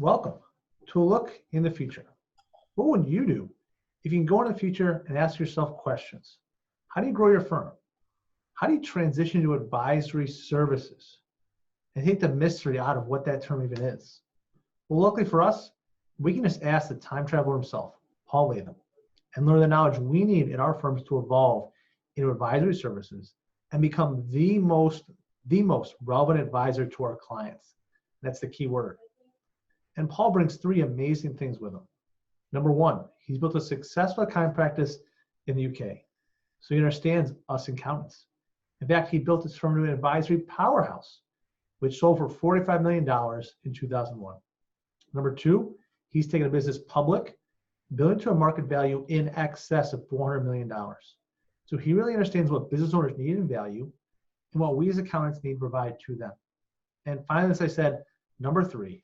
Welcome to a look in the future. What would you do if you can go in the future and ask yourself questions? How do you grow your firm? How do you transition to advisory services? And take the mystery out of what that term even is. Well, luckily for us, we can just ask the time traveler himself, Paul Latham, and learn the knowledge we need in our firms to evolve into advisory services and become the most relevant advisor to our clients. That's the key word. And Paul brings three amazing things with him. Number one, he's built a successful accounting practice in the UK, so he understands us accountants. In fact, he built his firm to an advisory powerhouse, which sold for $45 million in 2001. Number two, he's taken a business public, building to a market value in excess of $400 million. So he really understands what business owners need and value, and what we as accountants need to provide to them. And finally, as I said, number three,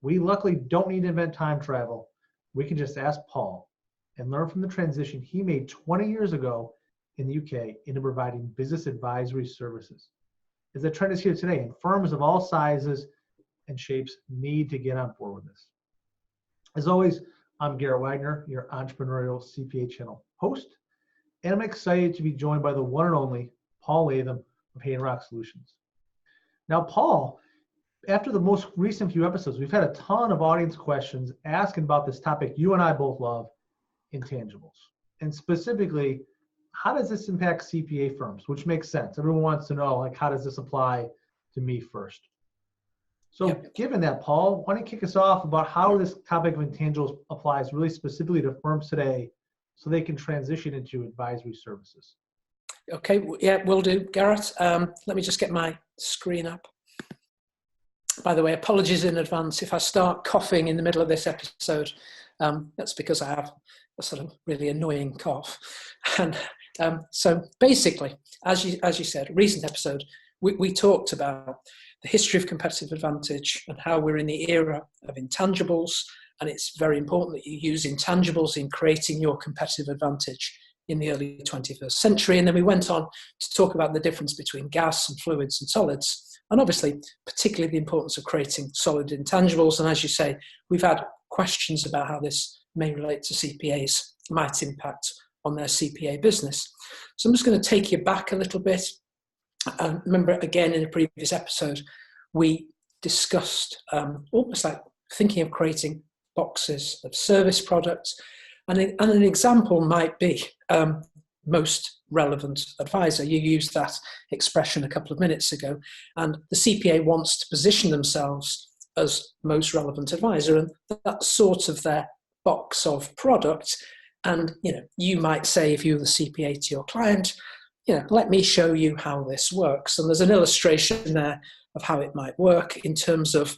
we luckily don't need to invent time travel. We can just ask Paul and learn from the transition he made 20 years ago in the UK into providing business advisory services. As the trend is here today, and firms of all sizes and shapes need to get on board with this. As always, I'm Garrett Wagner, your Entrepreneurial CPA Channel host, and I'm excited to be joined by the one and only Paul Latham of Hayden Rock Solutions. Now, Paul, after the most recent few episodes, we've had a ton of audience questions asking about this topic you and I both love, intangibles. And specifically, how does this impact CPA firms, which makes sense. Everyone wants to know, like, how does this apply to me first? So Given that, Paul, why don't you kick us off about how this topic of intangibles applies really specifically to firms today so they can transition into advisory services? Okay, yeah, will do, Garrett. Let me just get my screen up. By the way, apologies in advance if I start coughing in the middle of this episode. That's because I have a sort of really annoying cough. And so basically, as you said, recent episode, we talked about the history of competitive advantage and how we're in the era of intangibles. And it's very important that you use intangibles in creating your competitive advantage in the early 21st century. And then we went on to talk about the difference between gas and fluids and solids. And obviously, particularly the importance of creating solid intangibles. And as you say, we've had questions about how this may relate to CPAs, might impact on their CPA business. So I'm just going to take you back a little bit. Remember, again, in a previous episode, we discussed almost like thinking of creating boxes of service products. And an example might be most relevant advisor. You used that expression a couple of minutes ago, and the CPA wants to position themselves as most relevant advisor, and that's sort of their box of product. And you might say, if you're the CPA to your client, let me show you how this works. And there's an illustration there of how it might work in terms of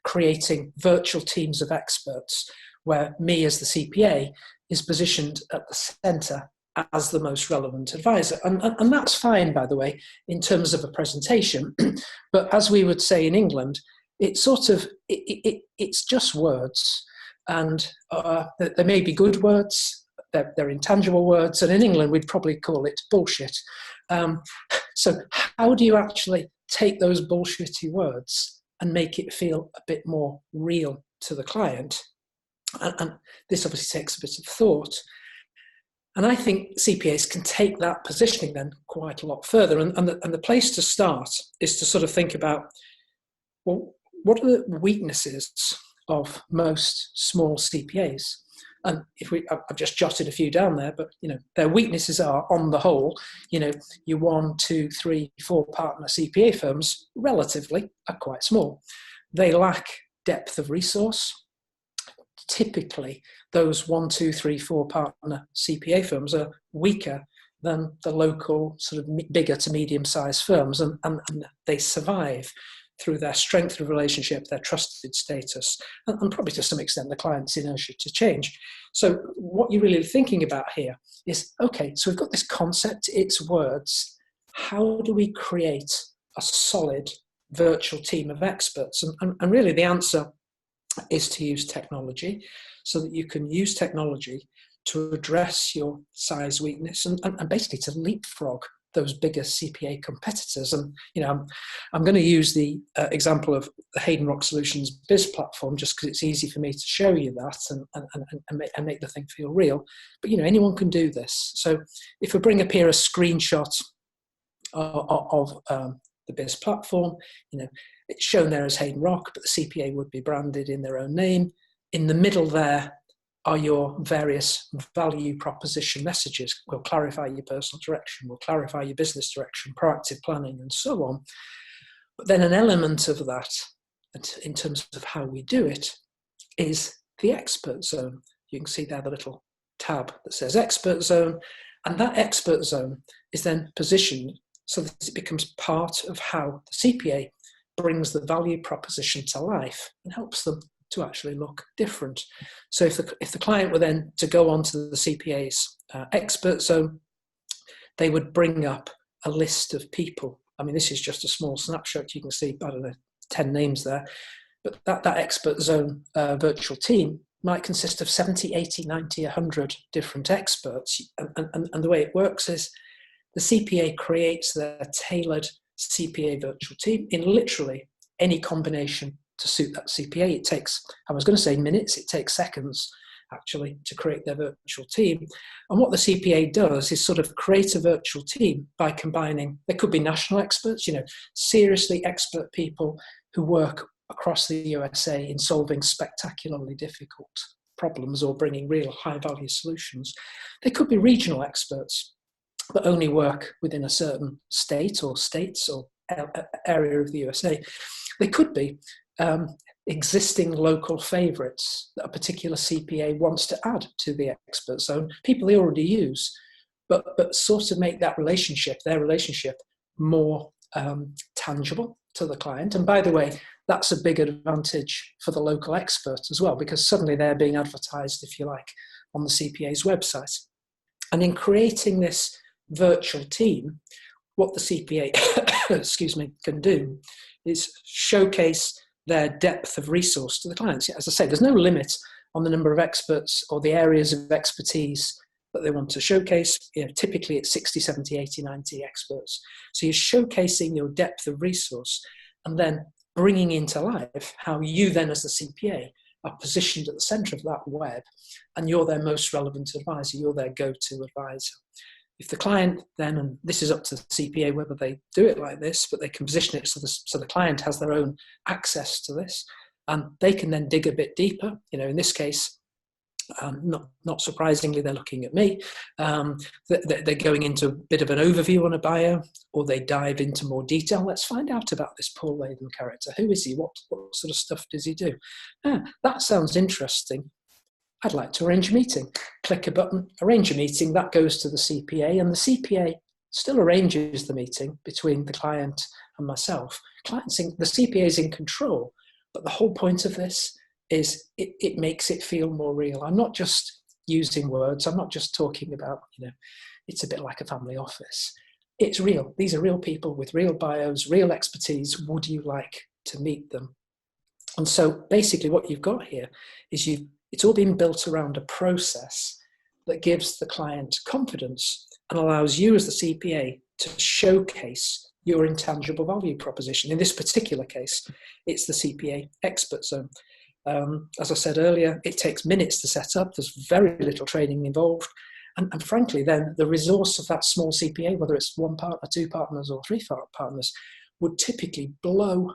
creating virtual teams of experts, where me as the CPA is positioned at the center as the most relevant advisor. And that's fine, by the way, in terms of a presentation. But as we would say in England, it's sort of, it's just words. And there may be good words, they're intangible words. And in England, we'd probably call it bullshit. So how do you actually take those bullshitty words and make it feel a bit more real to the client? And this obviously takes a bit of thought. And I think CPAs can take that positioning then quite a lot further. And the place to start is to sort of think about, well, what are the weaknesses of most small CPAs? And I've just jotted a few down there, but their weaknesses are, on the whole, your 1, 2, 3, 4 partner CPA firms relatively are quite small. They lack depth of resource. Typically, those 1, 2, 3, 4 partner CPA firms are weaker than the local sort of bigger to medium-sized firms, and they survive through their strength of relationship, their trusted status, and probably to some extent the client's inertia to change. So what you're really thinking about here is, okay, so we've got this concept, it's words. How do we create a solid virtual team of experts? And really the answer is to use technology, so that you can use technology to address your size weakness and basically to leapfrog those bigger CPA competitors. And I'm going to use the example of the Hayden Rock Solutions Biz platform just because it's easy for me to show you that and make the thing feel real. But anyone can do this. So if we bring up here a screenshot of the Biz platform, it's shown there as Hayden Rock, but the CPA would be branded in their own name. In the middle there are your various value proposition messages. We'll clarify your personal direction, we'll clarify your business direction, proactive planning, and so on. But then an element of that, in terms of how we do it, is the expert zone. You can see there the little tab that says expert zone, and that expert zone is then positioned so that it becomes part of how the CPA brings the value proposition to life and helps them to actually look different. So if the client were then to go onto the CPA's expert zone, they would bring up a list of people. I mean, this is just a small snapshot. You can see, 10 names there. But that expert zone virtual team might consist of 70, 80, 90, 100 different experts. And the way it works is the CPA creates their tailored CPA virtual team in literally any combination to suit that CPA. It takes, I was going to say minutes, it takes seconds actually to create their virtual team. And what the CPA does is sort of create a virtual team by combining, there could be national experts, seriously expert people who work across the USA in solving spectacularly difficult problems or bringing real high value solutions. They could be regional experts that only work within a certain state or states or area of the USA. They could be existing local favourites that a particular CPA wants to add to the expert zone, people they already use, but sort of make that relationship, their relationship, more tangible to the client. And by the way, that's a big advantage for the local expert as well, because suddenly they're being advertised, if you like, on the CPA's website. And in creating this virtual team, what the CPA can do is showcase their depth of resource to the clients. As I say, there's no limit on the number of experts or the areas of expertise that they want to showcase. Typically it's 60, 70, 80, 90 experts. So you're showcasing your depth of resource and then bringing into life how you then as the CPA are positioned at the center of that web, and you're their most relevant advisor, you're their go-to advisor. If the client then, and this is up to the CPA whether they do it like this, but they can position it so the client has their own access to this, and they can then dig a bit deeper. In this case, not surprisingly, they're looking at me. They're going into a bit of an overview on a bio, or they dive into more detail. Let's find out about this Paul Latham character. Who is he? What sort of stuff does he do? That sounds interesting. I'd like to arrange a meeting. Click a button, arrange a meeting. That goes to the CPA, and the CPA still arranges the meeting between the client and myself. The CPA is in control, but the whole point of this is it makes it feel more real. I'm not just using words. I'm not just talking about, it's a bit like a family office. It's real. These are real people with real bios, real expertise. Would you like to meet them? And so basically what you've got here is it's all been built around a process that gives the client confidence and allows you as the CPA to showcase your intangible value proposition. In this particular case, it's the CPA expert zone. As I said earlier, it takes minutes to set up. There's very little training involved. And frankly, then the resource of that small CPA, whether it's one partner, two partners, or three partners, would typically blow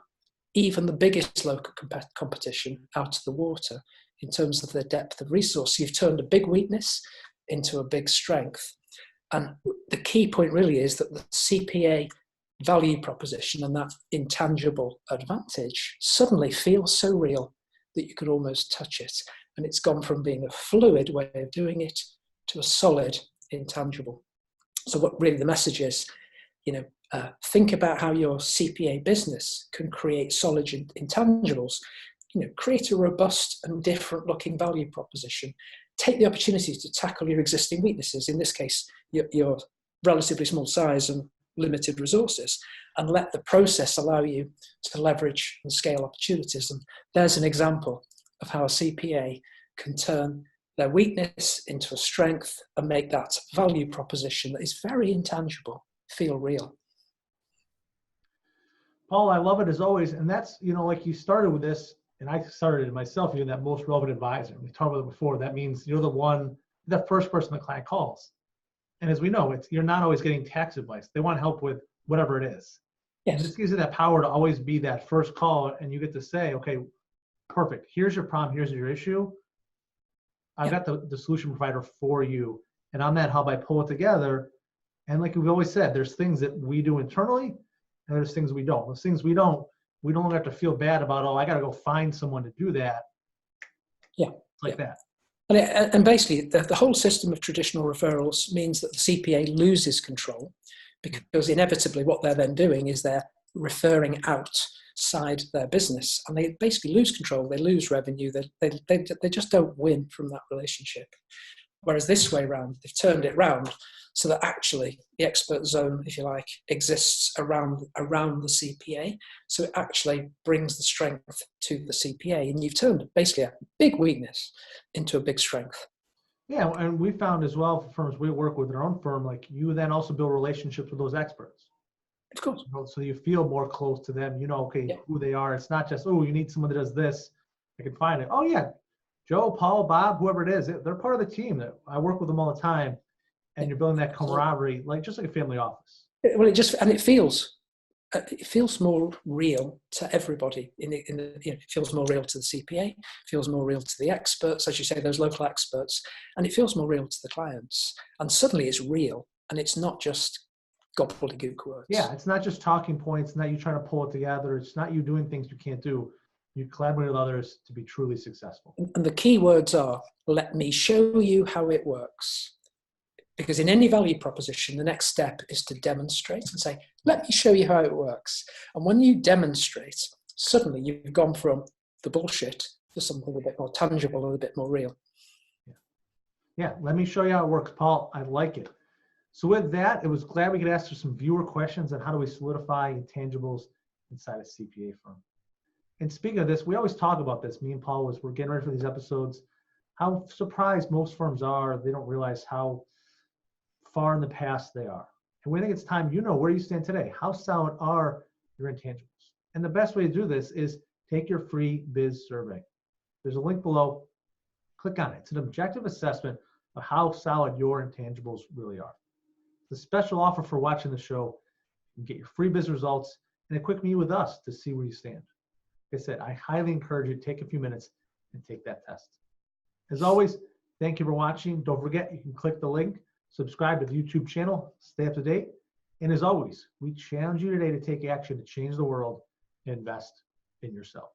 even the biggest local competition out of the water in terms of their depth of resource. So you've turned a big weakness into a big strength. And the key point really is that the CPA value proposition and that intangible advantage suddenly feels so real that you could almost touch it. And it's gone from being a fluid way of doing it to a solid intangible. So what really the message is, think about how your CPA business can create solid intangibles. Create a robust and different looking value proposition. Take the opportunity to tackle your existing weaknesses, in this case, your relatively small size and limited resources, and let the process allow you to leverage and scale opportunities. And there's an example of how a CPA can turn their weakness into a strength and make that value proposition that is very intangible feel real. Paul, I love it as always. And that's, like you started with this, and I started it myself, you're that most relevant advisor. We talked about it before. That means you're the first person the client calls. And as we know, you're not always getting tax advice. They want help with whatever it is. Yes. And this gives you that power to always be that first call, and you get to say, okay, perfect. Here's your problem. Here's your issue. I've got the solution provider for you. And on that hub, I pull it together. And like we've always said, there's things that we do internally, and there's things we don't. Those things we don't have to feel bad about, I got to go find someone to do that. Yeah. It's like that. And basically, the whole system of traditional referrals means that the CPA loses control, because inevitably what they're then doing is they're referring outside their business, and they basically lose control. They lose revenue. They just don't win from that relationship. Whereas this way round, they've turned it round so that actually the expert zone, if you like, exists around the CPA. So it actually brings the strength to the CPA, and you've turned basically a big weakness into a big strength. Yeah, and we found as well, for firms we work with in our own firm, like you then also build relationships with those experts. Of course. So you feel more close to them, who they are. It's not just, you need someone that does this, I can find it. Oh yeah, Joe, Paul, Bob, whoever it is, they're part of the team. I work with them all the time, and you're building that camaraderie, just like a family office. Well, it feels more real to everybody. It feels more real to the CPA, feels more real to the experts, as you say, those local experts, and it feels more real to the clients. And suddenly it's real, and it's not just gobbledygook words. Yeah, it's not just talking points, not you trying to pull it together. It's not you doing things you can't do. You collaborate with others to be truly successful. And the key words are, let me show you how it works. Because in any value proposition, the next step is to demonstrate and say, let me show you how it works. And when you demonstrate, suddenly you've gone from the bullshit to something a bit more tangible and a bit more real. Yeah, let me show you how it works, Paul. I like it. So with that, it was glad we could answer some viewer questions on how do we solidify intangibles inside a CPA firm. And speaking of this, we always talk about this. Me and Paul, as we're getting ready for these episodes, how surprised most firms are. They don't realize how far in the past they are. And we think it's time, where you stand today. How solid are your intangibles? And the best way to do this is take your free biz survey. There's a link below. Click on it. It's an objective assessment of how solid your intangibles really are. It's a special offer for watching the show. You can get your free biz results and a quick meeting with us to see where you stand. Like I said, I highly encourage you to take a few minutes and take that test. As always, thank you for watching. Don't forget, you can click the link, subscribe to the YouTube channel, stay up to date. And as always, we challenge you today to take action to change the world and invest in yourself.